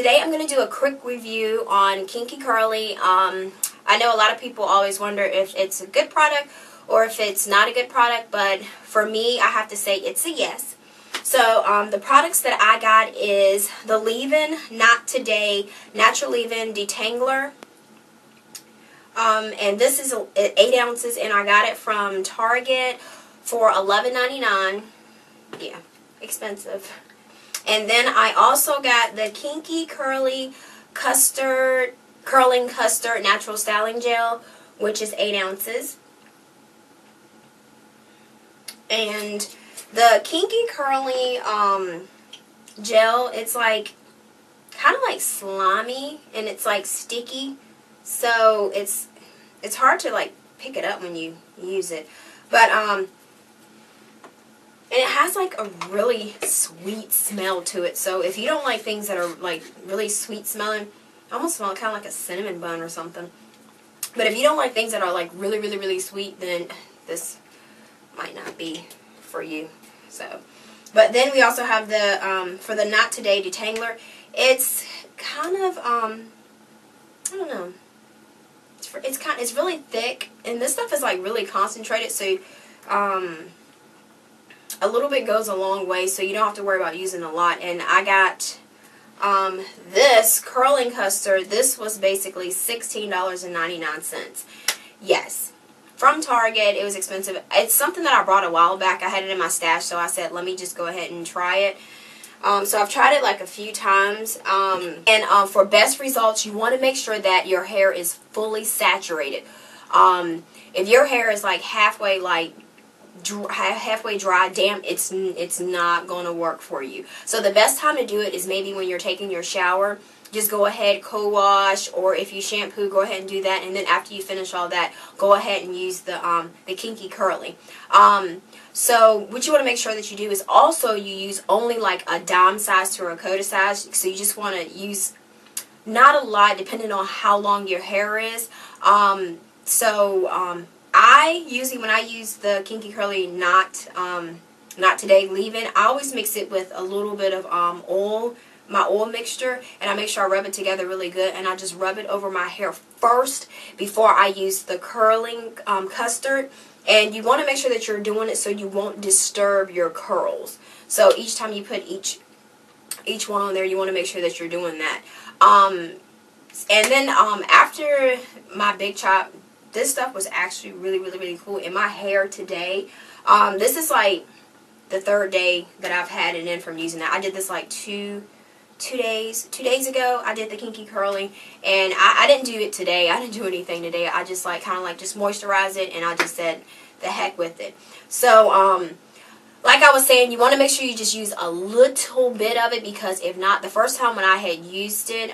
Today I'm going to do a quick review on Kinky Curly. I know a lot of people always wonder if it's a good product or if it's not a good product, but for me, I have to say it's a yes. So the products that I got is the Leave-In Not Today Natural Leave-In Detangler. And this is 8 ounces, and I got it from Target for $11.99. Yeah, expensive. And then I also got the Kinky Curly Custard, Curling Custard Natural Styling Gel, which is 8 ounces. And the Kinky Curly gel, it's like kind of like slimy, and it's like sticky, so it's hard to like pick it up when you use it. But and it has like a really sweet smell to it. So if you don't like things that are like really sweet smelling, I almost smell kind of like a cinnamon bun or something. But if you don't like things that are like really sweet, then this might not be for you. So, but then we also have the for the Not Today Detangler. It's kind of I don't know. It's really thick, and this stuff is like really concentrated. So a little bit goes a long way, so you don't have to worry about using a lot. And I got this curling custard. This was basically $16.99. Yes, from Target. It was expensive. It's something that I brought a while back. I had it in my stash, so I said, let me just go ahead and try it. So I've tried it like a few times. And for best results, you want to make sure that your hair is fully saturated. If your hair is like halfway dry, damp, it's not going to work for you. So the best time to do it is maybe when you're taking your shower. Just go ahead, co-wash, or if you shampoo, go ahead and do that. And then after you finish all that, go ahead and use the Kinky Curly. So what you want to make sure that you do is also you use only like a dime size to a quarter size. So you just want to use not a lot, depending on how long your hair is. I usually, when I use the Kinky Curly Not Today Leave-In, I always mix it with a little bit of oil, my oil mixture, and I make sure I rub it together really good, and I just rub it over my hair first before I use the curling custard. And you want to make sure that you're doing it so you won't disturb your curls. So each time you put each one on there, you want to make sure that you're doing that. And then after my big chop, this stuff was actually really cool. In my hair today, this is like the 3rd day that I've had it in from using that. I did this like two days ago. I did the Kinky Curling, and I didn't do it today. I didn't do anything today. I just like kind of like just moisturized it, and I just said the heck with it. So like I was saying, you want to make sure you just use a little bit of it, because if not, the first time when I had used it,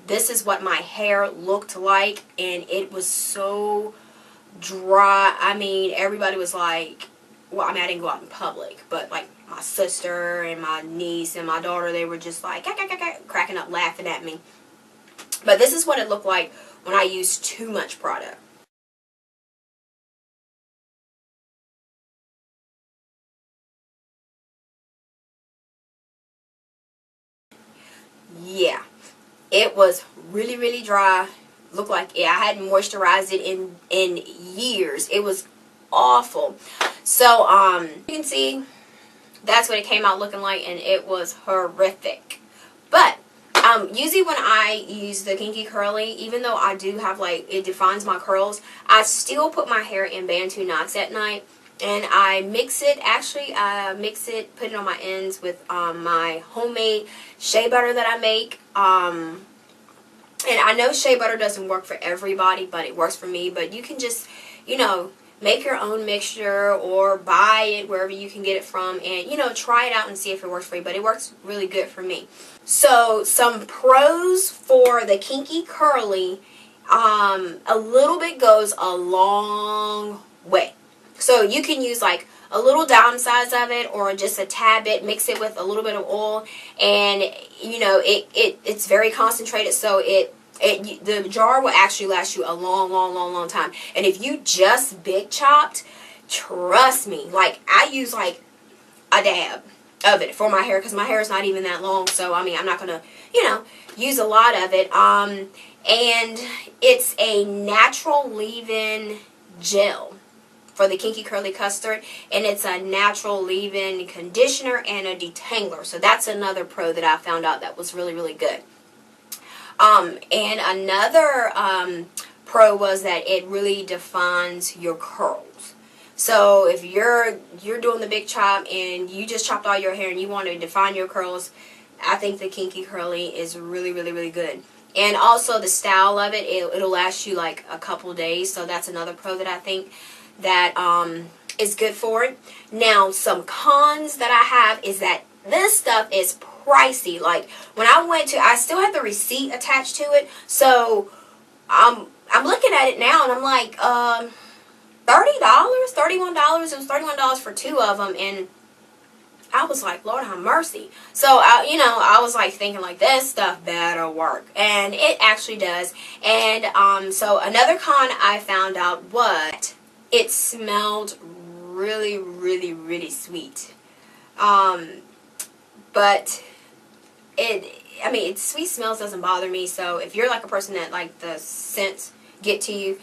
this is what my hair looked like, and it was so dry. I mean, everybody was like, well, I mean, I didn't go out in public, but like my sister and my niece and my daughter, they were just like cracking up laughing at me. But this is what it looked like when I used too much product. Yeah, it was really dry. Looked like I hadn't moisturized it in years. It was awful. So you can see that's what it came out looking like, and it was horrific. But usually when I use the Kinky Curly, even though I do have like it defines my curls, I still put my hair in Bantu knots at night. And I mix it, put it on my ends with my homemade shea butter that I make. And I know shea butter doesn't work for everybody, but it works for me. But you can just, you know, make your own mixture or buy it wherever you can get it from, and, you know, try it out and see if it works for you. But it works really good for me. So some pros for the Kinky Curly, a little bit goes a long way. So you can use like a little dime size of it, or just a tad bit, mix it with a little bit of oil, and you know it's very concentrated, so the jar will actually last you a long time. And if you just big chopped, trust me, like I use like a dab. of it for my hair, because my hair is not even that long. So I mean, I'm not gonna, you know, use a lot of it. And it's a natural leave-in gel for the Kinky Curly Custard, and it's a natural leave-in conditioner and a detangler. So that's another pro that I found out that was really, really good. And another pro was that it really defines your curls. So if you're doing the big chop and you just chopped all your hair and you want to define your curls, I think the Kinky Curly is really, really, really good. And also the style of it, it'll last you like a couple days. So that's another pro that I think that is good for it. Now, some cons that I have is that this stuff is pricey. Like when I went to, I still have the receipt attached to it. So I'm looking at it now and I'm like, $30, $31. It was $31 for 2 of them, and I was like, Lord have mercy. So I was like thinking like, this stuff better work, and it actually does. And so another con I found out was it smelled really, really, really sweet. But sweet smells doesn't bother me. So if you're like a person that like the scents get to you,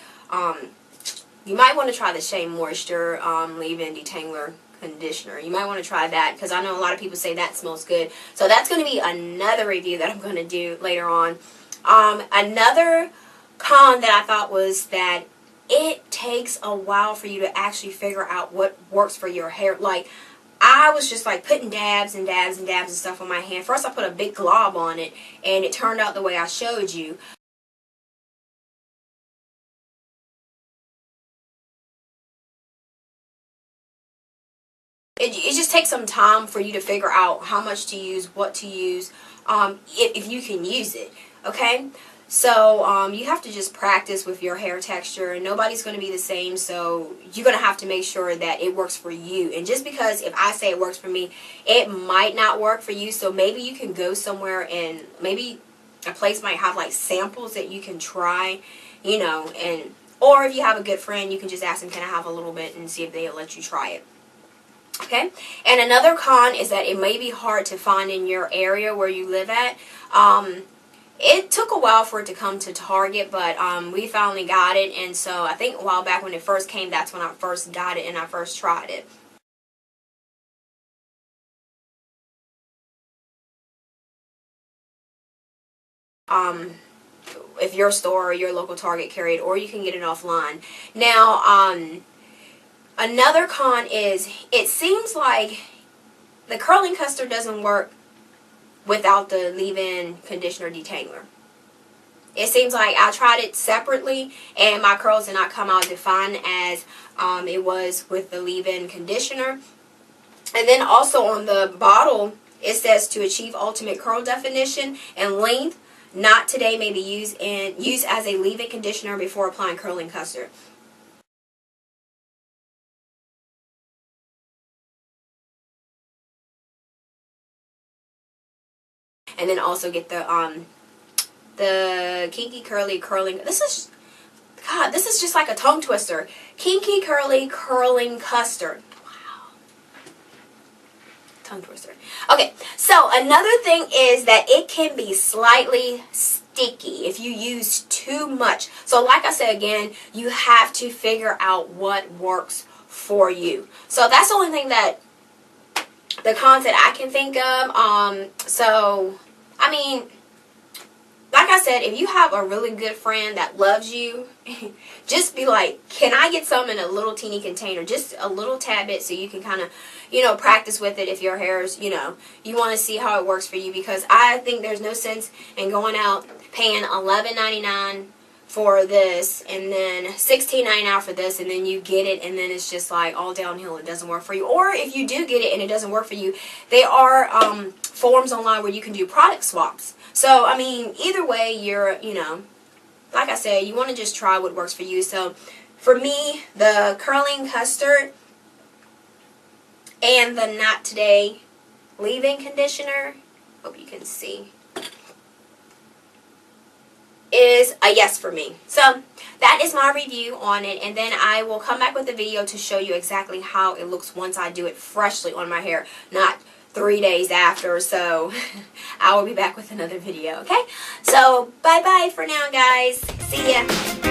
you might want to try the Shea Moisture leave-in detangler conditioner. You might want to try that, because I know a lot of people say that smells good. So that's going to be another review that I'm going to do later on. Another con that I thought was that it takes a while for you to actually figure out what works for your hair. Like, I was just like putting dabs and dabs and dabs and stuff on my hand. First I put a big glob on it, and it turned out the way I showed you. It just takes some time for you to figure out how much to use, what to use, if you can use it, okay? So you have to just practice with your hair texture, and nobody's going to be the same, so you're going to have to make sure that it works for you. And just because if I say it works for me, it might not work for you, so maybe you can go somewhere and maybe a place might have like samples that you can try, you know, and or if you have a good friend, you can just ask them, can I have a little bit, and see if they'll let you try it. Okay, and another con is that it may be hard to find in your area where you live at. It took a while for it to come to Target, but we finally got it, and so I think a while back when it first came, that's when I first got it and I first tried it. If your store or your local Target carry it, or you can get it offline. Now, another con is it seems like the curling custard doesn't work without the leave-in conditioner detangler. It seems like I tried it separately and my curls did not come out defined as it was with the leave-in conditioner. And then also on the bottle it says to achieve ultimate curl definition and length, not today, may be used as a leave-in conditioner before applying curling custard. And then also get the Kinky Curly curling. This is just like a tongue twister. Kinky Curly curling custard. Wow. Tongue twister. Okay, so another thing is that it can be slightly sticky if you use too much. So like I said again, you have to figure out what works for you. So that's the only thing that the cons that I can think of. So I mean, like I said, if you have a really good friend that loves you, just be like, can I get some in a little teeny container, just a little tad bit, so you can kind of, you know, practice with it if your hair's, you know, you want to see how it works for you. Because I think there's no sense in going out paying $11.99 for this and then $16.99 for this, and then you get it and then it's just like all downhill, it doesn't work for you. Or if you do get it and it doesn't work for you, there are forums online where you can do product swaps. So I mean, either way, you're, you know, like I said, you want to just try what works for you. So for me, the curling custard and the Not Today leave-in conditioner, hope you can see, is a yes for me. So that is my review on it, and then I will come back with a video to show you exactly how it looks once I do it freshly on my hair, not 3 days after. So I will be back with another video, okay? So bye bye for now, guys. See ya.